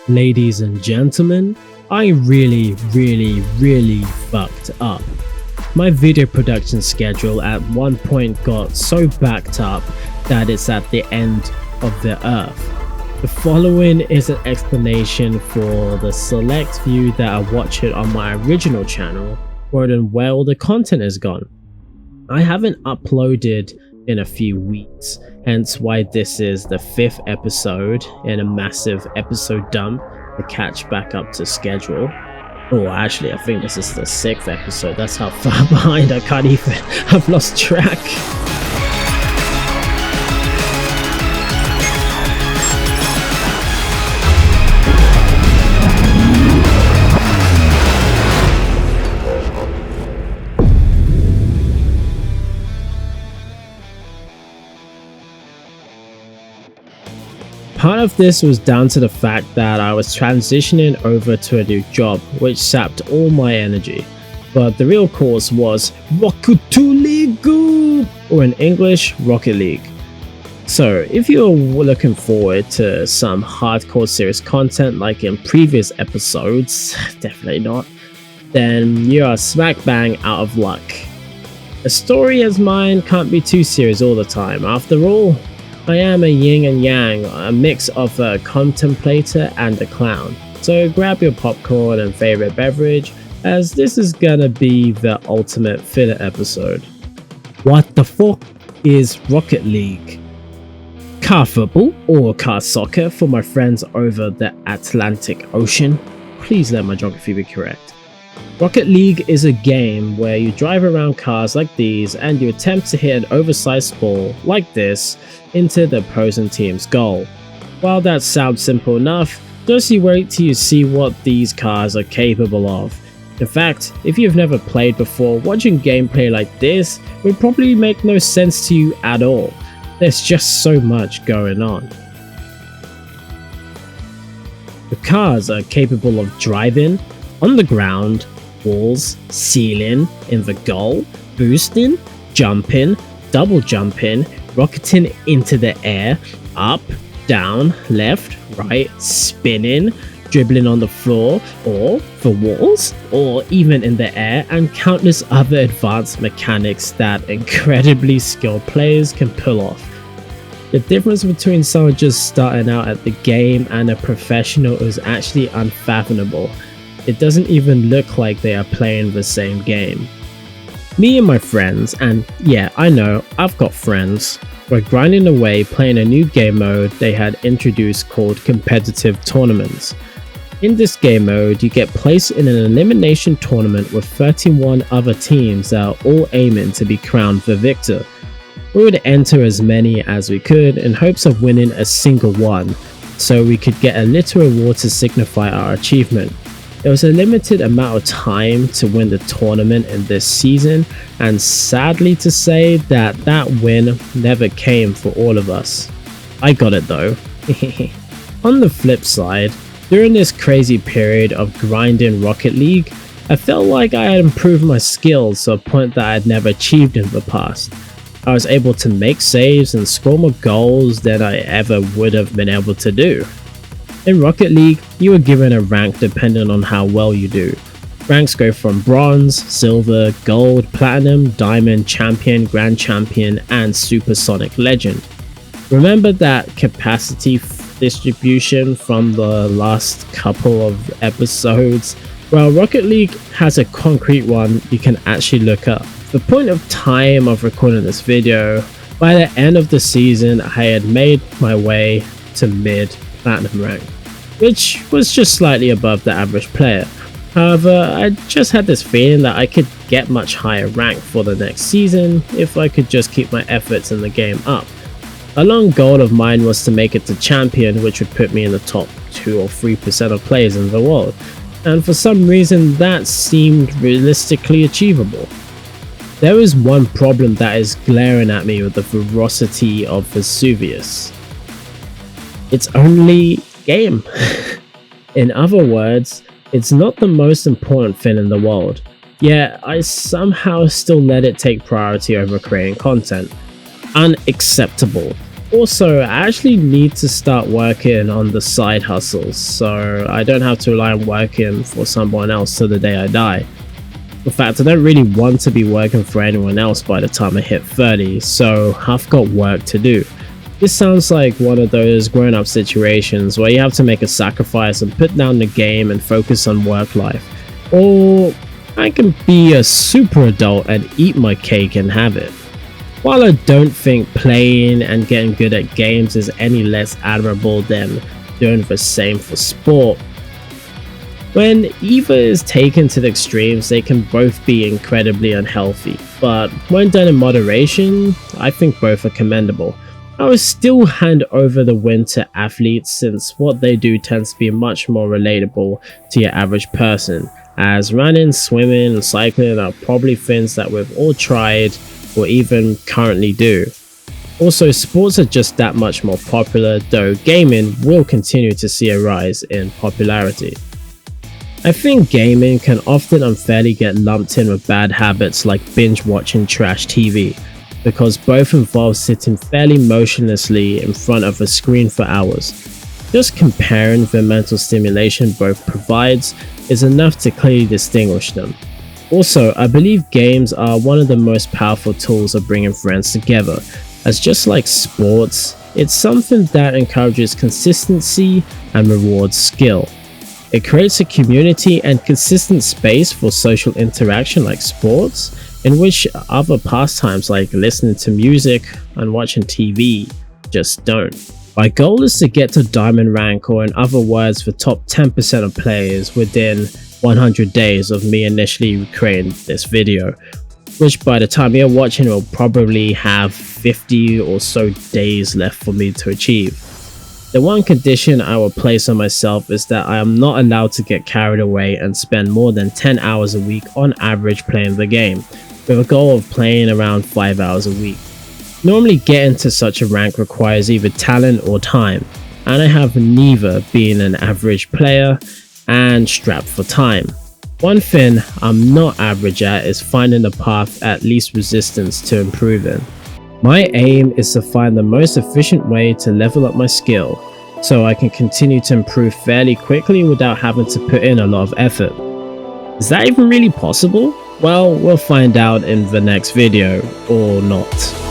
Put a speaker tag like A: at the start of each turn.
A: Ladies and gentlemen, I really fucked up. My video production schedule at one point got so backed up that it's at the end of the earth. The following is an explanation for the select few that I watch it on my original channel, where the content is gone. I haven't uploaded in a few weeks, hence why this is the 5th episode in a massive episode dump to catch back up to schedule. Oh, actually, I think this is the 6th episode. That's how far behind I can't even. I've lost track. Part of this was down to the fact that I was transitioning over to a new job, which sapped all my energy. But the real cause was Rocket League, or in English, Rocket League. So if you're looking forward to some hardcore serious content like in previous episodes, definitely not, then you are smack bang out of luck. A story as mine can't be too serious all the time. After all, I am a yin and yang, a mix of a contemplator and a clown. So grab your popcorn and favorite beverage, as this is gonna be the ultimate filler episode. What the fuck is Rocket League? Car football or car soccer for my friends over the Atlantic Ocean? Please let my geography be correct. Rocket League is a game where you drive around cars like these and you attempt to hit an oversized ball, like this, into the opposing team's goal. While that sounds simple enough, just you wait till you see what these cars are capable of. In fact, if you've never played before, watching gameplay like this would probably make no sense to you at all. There's just so much going on. The cars are capable of driving, on the ground, walls, ceiling, in the goal, boosting, jumping, double jumping, rocketing into the air, up, down, left, right, spinning, dribbling on the floor, or the walls, or even in the air, and countless other advanced mechanics that incredibly skilled players can pull off. The difference between someone just starting out at the game and a professional is actually unfathomable. It doesn't even look like they are playing the same game. Me and my friends, and yeah, I know, I've got friends, were grinding away playing a new game mode they had introduced called competitive tournaments. In this game mode, you get placed in an elimination tournament with 31 other teams that are all aiming to be crowned the victor. We would enter as many as we could in hopes of winning a single one, so we could get a little reward to signify our achievement. There was a limited amount of time to win the tournament in this season, and sadly to say that win never came for all of us. I got it though. On the flip side, during this crazy period of grinding Rocket League, I felt like I had improved my skills to a point that I had never achieved in the past. I was able to make saves and score more goals than I ever would have been able to do. In Rocket League, you are given a rank depending on how well you do. Ranks go from bronze, silver, gold, platinum, diamond, champion, grand champion, and supersonic legend. Remember that capacity distribution from the last couple of episodes? Well, Rocket League has a concrete one you can actually look up. The point of time of recording this video, by the end of the season I had made my way to mid-platinum rank, which was just slightly above the average player. However, I just had this feeling that I could get much higher rank for the next season if I could just keep my efforts in the game up. A long goal of mine was to make it to champion, which would put me in the top 2 or 3% of players in the world, and for some reason that seemed realistically achievable. There is one problem that is glaring at me with the ferocity of Vesuvius. It's only game. In other words, it's not the most important thing in the world, yet I somehow still let it take priority over creating content. Unacceptable. Also, I actually need to start working on the side hustles so I don't have to rely on working for someone else till the day I die. In fact, I don't really want to be working for anyone else by the time I hit 30, so I've got work to do. This sounds like one of those grown-up situations where you have to make a sacrifice and put down the game and focus on work life. Or I can be a super adult and eat my cake and have it. While I don't think playing and getting good at games is any less admirable than doing the same for sport, when either is taken to the extremes, they can both be incredibly unhealthy, but when done in moderation, I think both are commendable. I would still hand over the win to athletes since what they do tends to be much more relatable to your average person, as running, swimming, and cycling are probably things that we've all tried or even currently do. Also, sports are just that much more popular, though gaming will continue to see a rise in popularity. I think gaming can often unfairly get lumped in with bad habits like binge watching trash TV, because both involve sitting fairly motionlessly in front of a screen for hours. Just comparing the mental stimulation both provides is enough to clearly distinguish them. Also, I believe games are one of the most powerful tools of bringing friends together, as just like sports, it's something that encourages consistency and rewards skill. It creates a community and consistent space for social interaction like sports, in which other pastimes like listening to music and watching TV just don't. My goal is to get to diamond rank, or in other words the top 10% of players, within 100 days of me initially creating this video, which by the time you're watching will probably have 50 or so days left for me to achieve. The one condition I will place on myself is that I am not allowed to get carried away and spend more than 10 hours a week on average playing the game, with a goal of playing around 5 hours a week. Normally getting to such a rank requires either talent or time, and I have neither, being an average player and strapped for time. One thing I'm not average at is finding the path at least resistance to improving. My aim is to find the most efficient way to level up my skill, so I can continue to improve fairly quickly without having to put in a lot of effort. Is that even really possible? Well, we'll find out in the next video, or not.